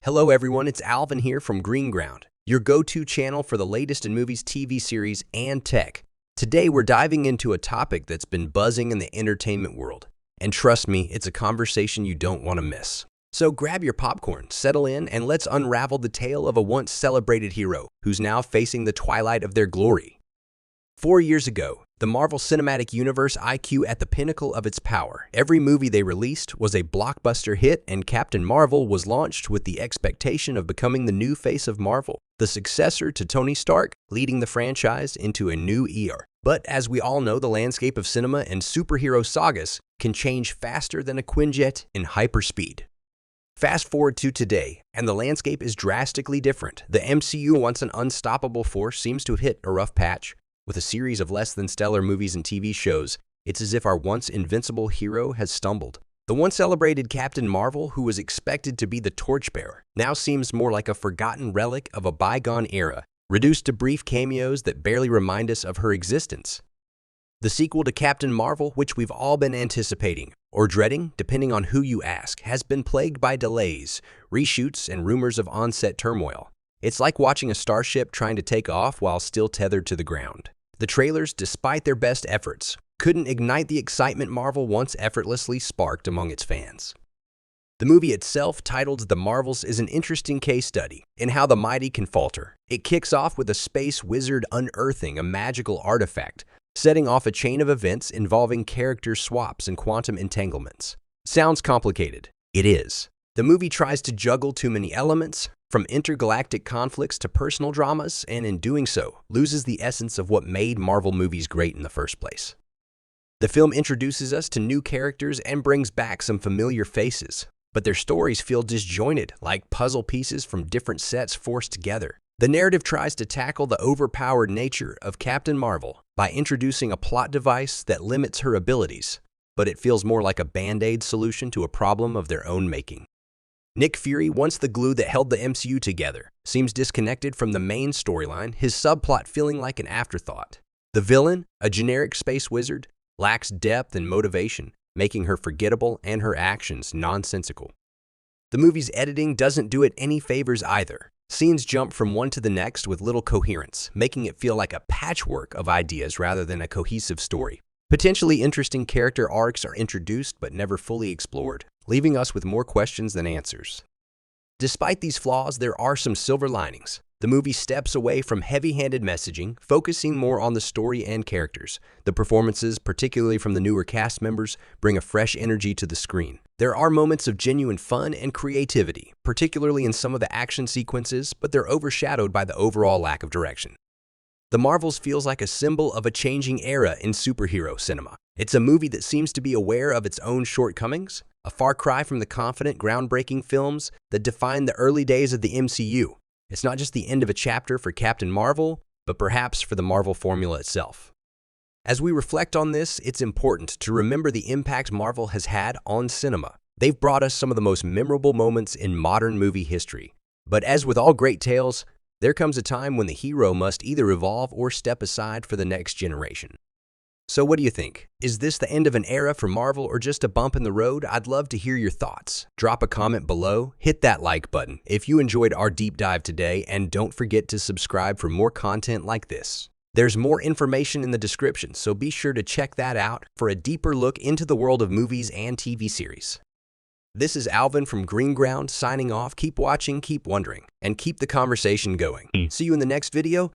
Hello everyone, it's Alvin here from Green Ground, your go-to channel for the latest in movies, TV series, and tech. Today we're diving into a topic that's been buzzing in the entertainment world. And trust me, it's a conversation you don't want to miss. So grab your popcorn, settle in, and let's unravel the tale of a once celebrated hero who's now facing the twilight of their glory. 4 years ago, the Marvel Cinematic Universe IQ at the pinnacle of its power. Every movie they released was a blockbuster hit, and Captain Marvel was launched with the expectation of becoming the new face of Marvel, the successor to Tony Stark, leading the franchise into a new era. But as we all know, the landscape of cinema and superhero sagas can change faster than a Quinjet in hyperspeed. Fast forward to today, and the landscape is drastically different. The MCU, once an unstoppable force, seems to have hit a rough patch. With a series of less than stellar movies and TV shows, it's as if our once invincible hero has stumbled. The once celebrated Captain Marvel, who was expected to be the torchbearer, now seems more like a forgotten relic of a bygone era, reduced to brief cameos that barely remind us of her existence. The sequel to Captain Marvel, which we've all been anticipating, or dreading, depending on who you ask, has been plagued by delays, reshoots, and rumors of on-set turmoil. It's like watching a starship trying to take off while still tethered to the ground. The trailers, despite their best efforts, couldn't ignite the excitement Marvel once effortlessly sparked among its fans. The movie itself, titled The Marvels, is an interesting case study in how the mighty can falter. It kicks off with a space wizard unearthing a magical artifact, setting off a chain of events involving character swaps and quantum entanglements. Sounds complicated. It is. The movie tries to juggle too many elements, from intergalactic conflicts to personal dramas, and in doing so, loses the essence of what made Marvel movies great in the first place. The film introduces us to new characters and brings back some familiar faces, but their stories feel disjointed, like puzzle pieces from different sets forced together. The narrative tries to tackle the overpowered nature of Captain Marvel by introducing a plot device that limits her abilities, but it feels more like a band-aid solution to a problem of their own making. Nick Fury, once the glue that held the MCU together, seems disconnected from the main storyline, his subplot feeling like an afterthought. The villain, a generic space wizard, lacks depth and motivation, making her forgettable and her actions nonsensical. The movie's editing doesn't do it any favors either. Scenes jump from one to the next with little coherence, making it feel like a patchwork of ideas rather than a cohesive story. Potentially interesting character arcs are introduced but never fully explored, leaving us with more questions than answers. Despite these flaws, there are some silver linings. The movie steps away from heavy-handed messaging, focusing more on the story and characters. The performances, particularly from the newer cast members, bring a fresh energy to the screen. There are moments of genuine fun and creativity, particularly in some of the action sequences, but they're overshadowed by the overall lack of direction. The Marvels feels like a symbol of a changing era in superhero cinema. It's a movie that seems to be aware of its own shortcomings, a far cry from the confident, groundbreaking films that defined the early days of the MCU. It's not just the end of a chapter for Captain Marvel, but perhaps for the Marvel formula itself. As we reflect on this, it's important to remember the impact Marvel has had on cinema. They've brought us some of the most memorable moments in modern movie history. But as with all great tales, there comes a time when the hero must either evolve or step aside for the next generation. So what do you think? Is this the end of an era for Marvel or just a bump in the road? I'd love to hear your thoughts. Drop a comment below, hit that like button if you enjoyed our deep dive today, and don't forget to subscribe for more content like this. There's more information in the description, so be sure to check that out for a deeper look into the world of movies and TV series. This is Alvin from Green Ground signing off. Keep watching, keep wondering, and keep the conversation going. See you in the next video.